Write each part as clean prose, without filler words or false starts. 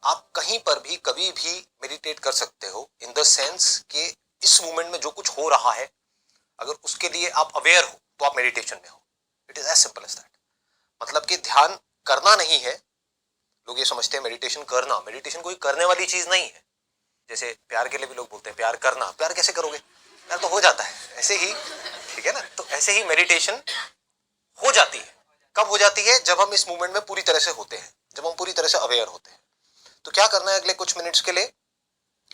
आप कहीं पर भी कभी भी मेडिटेट कर सकते हो, इन द सेंस कि इस मोमेंट में जो कुछ हो रहा है अगर उसके लिए आप अवेयर हो तो आप मेडिटेशन में हो। It is as simple as that. मतलब कि ध्यान करना नहीं है। लोग ये समझते हैं मेडिटेशन करना, मेडिटेशन कोई करने वाली चीज नहीं है। जैसे प्यार के लिए भी लोग बोलते हैं प्यार करना, प्यार कैसे करोगे, प्यार तो हो जाता है ऐसे ही, ठीक है ना। तो ऐसे ही मेडिटेशन हो जाती है। कब हो जाती है? जब हम इस मूवमेंट में पूरी तरह से होते हैं, जब हम पूरी तरह से अवेयर होते हैं। तो क्या करना है अगले कुछ मिनट्स के लिए,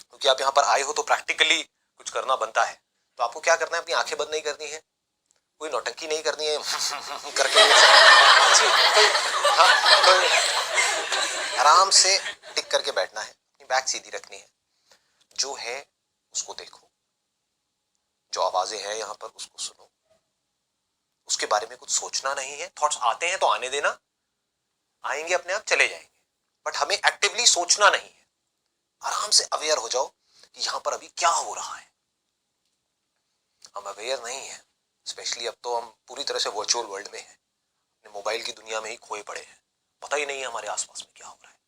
क्योंकि आप यहाँ पर आए हो तो प्रैक्टिकली कुछ करना बनता है। तो आपको क्या करना है, अपनी आंखें बंद नहीं करनी है, कोई नौटंकी नहीं करनी है करके कोई, हाँ, कोई आराम से टिक करके बैठना है, अपनी बैक सीधी रखनी है, जो है उसको देखो, जो आवाजें हैं यहाँ पर उसको सुनो, उसके बारे में कुछ सोचना नहीं है। थॉट्स आते हैं तो आने देना, आएंगे अपने आप चले जाएंगे, बट हमें एक्टिवली सोचना नहीं है। आराम से अवेयर हो जाओ कि यहां पर अभी क्या हो रहा है। हम अवेयर नहीं है, स्पेशली अब तो हम पूरी तरह से वर्चुअल वर्ल्ड में हैं, अपने मोबाइल की दुनिया में ही खोए पड़े हैं, पता ही नहीं है हमारे आसपास में क्या हो रहा है।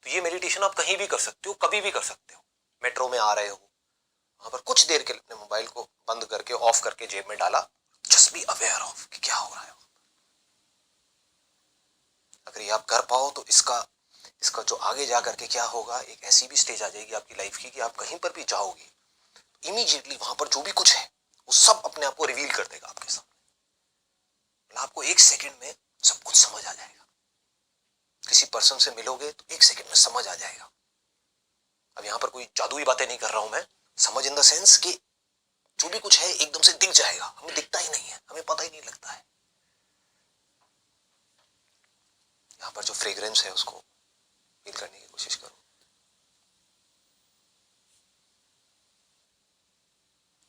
तो ये मेडिटेशन आप कहीं भी कर सकते हो, कभी भी कर सकते हो। मेट्रो में आ रहे हो, वहां पर कुछ देर के लिए अपने मोबाइल को बंद करके ऑफ करके जेब में डाला, जस्ट बी अवेयर ऑफ कि क्या हो रहा है। अगर ये आप कर पाओ तो इसका इसका जो आगे जा करके क्या होगा, एक ऐसी भी स्टेज आ जाएगी आपकी लाइफ की कि आप कहीं पर भी जाओगे इमीडिएटली वहां पर जो भी कुछ है वो सब अपने आप को रिवील कर देगा आपके सामने। मतलब आपको एक सेकंड में सब कुछ समझ आ जाएगा। किसी पर्सन से मिलोगे तो एक सेकंड में समझ आ जाएगा। अब यहां पर कोई जादुई बातें नहीं कर रहा हूं मैं, समझ इन द सेंस कि जो भी कुछ है एकदम से दिख जाएगा, हमें दिखता ही नहीं है, हमें पता ही नहीं लगता है। यहाँ पर जो फ्रेग्रेंस है उसको फील करने की कोशिश करो।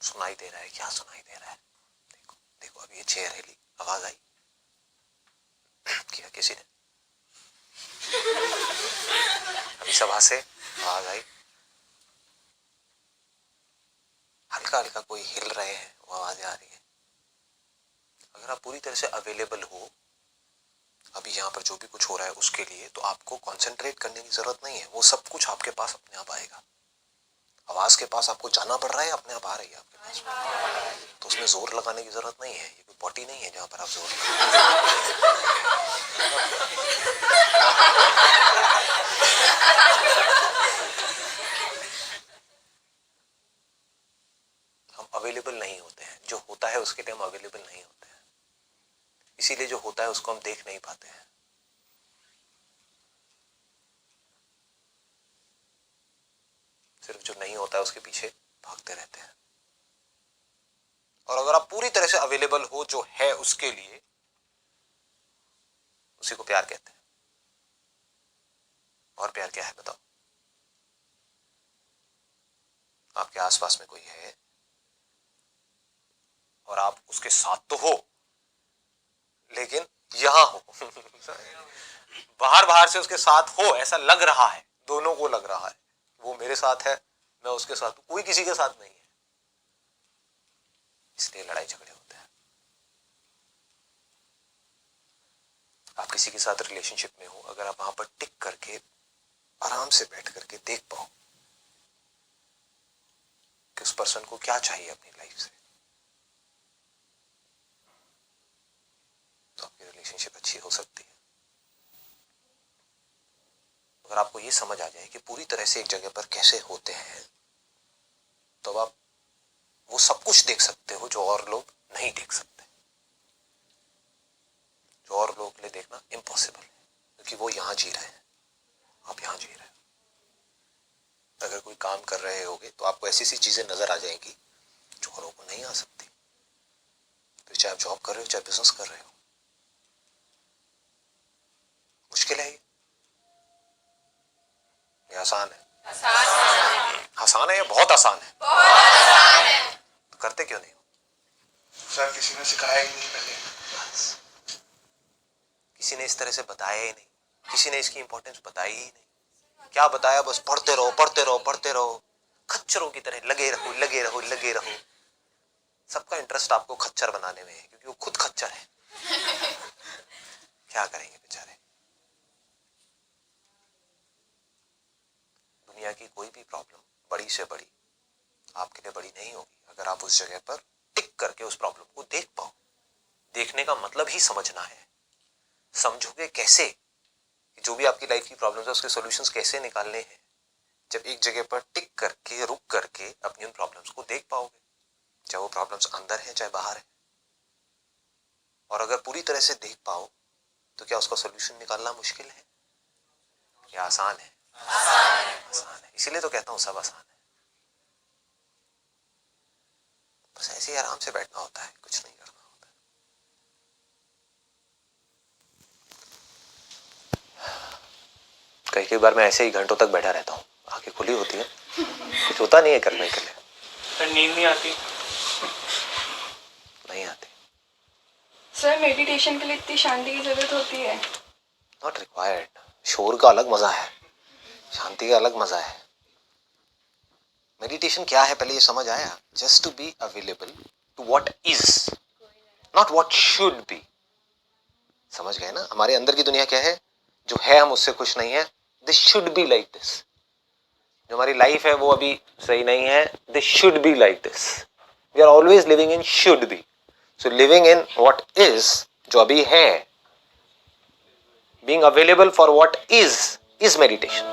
सुनाई दे रहा है, क्या सुनाई दे रहा है? देखो देखो, अभी ये चेयर हिली, आवाज आई किया किसी ने? अभी सभा से आवाज आई, हल्का हल्का कोई हिल रहे हैं, वो आवाजें आ रही है। अगर आप पूरी तरह से अवेलेबल हो अभी यहाँ पर जो भी कुछ हो रहा है उसके लिए, तो आपको कंसंट्रेट करने की जरूरत नहीं है, वो सब कुछ आपके पास अपने आप आएगा। आवाज के पास आपको जाना पड़ रहा है, अपने आप आ रही है आपके पास, तो उसमें जोर लगाने की जरूरत नहीं है। ये कोई पॉटी नहीं है जहां पर आप जोर हम अवेलेबल नहीं होते हैं, जो होता है उसके लिए हम अवेलेबल नहीं होते हैं, इसीलिए जो होता है उसको हम देख नहीं पाते हैं। सिर्फ जो नहीं होता है उसके पीछे भागते रहते हैं। और अगर आप पूरी तरह से अवेलेबल हो जो है उसके लिए, उसी को प्यार कहते हैं। और प्यार क्या है बताओ? आपके आसपास में कोई है और आप उसके साथ तो हो, लेकिन यहां हो बाहर बाहर से उसके साथ हो, ऐसा लग रहा है, दोनों को लग रहा है वो मेरे साथ है, मैं उसके साथ हूं, कोई किसी के साथ नहीं है। इसलिए लड़ाई झगड़े होते हैं। आप किसी के साथ रिलेशनशिप में हो, अगर आप वहां पर टिक करके आराम से बैठ करके देख पाओ कि उस पर्सन को क्या चाहिए अपनी लाइफ से, तो आपकी रिलेशनशिप अच्छी हो सकती है। अगर आपको ये समझ आ जाए कि पूरी तरह से एक जगह पर कैसे होते हैं, तो आप वो सब कुछ देख सकते हो जो और लोग नहीं देख सकते, जो और लोग के लिए देखना इम्पॉसिबल है, क्योंकि वो यहां जी रहे हैं, आप यहां जी रहे हो। अगर कोई काम कर रहे होगे तो आपको ऐसी सी चीजें नजर आ जाएंगी जो औरों को नहीं आ सकती। तो चाहे आप जॉब कर रहे हो चाहे बिजनेस कर रहे हो, मुश्किल है ये आसान है? आसान है या बहुत आसान है? तो करते क्यों नहीं हो? सर किसी ने सिखाया ही नहीं पहले, किसी ने इस तरह से बताया ही नहीं, किसी ने इसकी इंपॉर्टेंस बताई ही नहीं। क्या बताया? बस पढ़ते रहो पढ़ते रहो पढ़ते रहो, खच्चरों की तरह लगे रहो लगे रहो लगे रहो। सबका इंटरेस्ट आपको खच्चर बनाने में है, क्योंकि वो खुद खच्चर है। क्या करेंगे बेचारे। दुनिया की कोई भी प्रॉब्लम बड़ी से बड़ी आपके लिए बड़ी नहीं होगी अगर आप उस जगह पर टिक करके उस प्रॉब्लम को देख पाओ। देखने का मतलब ही समझना है। समझोगे कैसे कि जो भी आपकी लाइफ की प्रॉब्लम्स है उसके सॉल्यूशंस कैसे निकालने हैं, जब एक जगह पर टिक करके रुक करके अपनी उन प्रॉब्लम्स को देख पाओगे, चाहे वो प्रॉब्लम्स अंदर है चाहे बाहर है। और अगर पूरी तरह से देख पाओ तो क्या उसका सॉल्यूशन निकालना मुश्किल है या आसान है? आसान है। इसीलिए तो कहता हूं सब आसान है। बस ऐसे ही आराम से बैठना होता है, कुछ नहीं करना होता है। कई बार मैं ऐसे ही घंटों तक बैठा रहता हूँ, आंखें खुली होती है, कुछ होता नहीं है करने के लिए। सर नींद नहीं आती? नहीं आती। सर मेडिटेशन के लिए इतनी शांति की जरूरत होती है? Not required. शोर का अलग मजा है, शांति का अलग मजा है। मेडिटेशन क्या है पहले ये समझ आया? Just to be available to what is, not what should be. समझ गए ना? हमारे अंदर की दुनिया क्या है? जो है हम उससे खुश नहीं है। This should be like this. जो हमारी लाइफ है वो अभी सही नहीं है। This should be like this. We are always living in should be. So living in what is, जो अभी है, being available for what is meditation.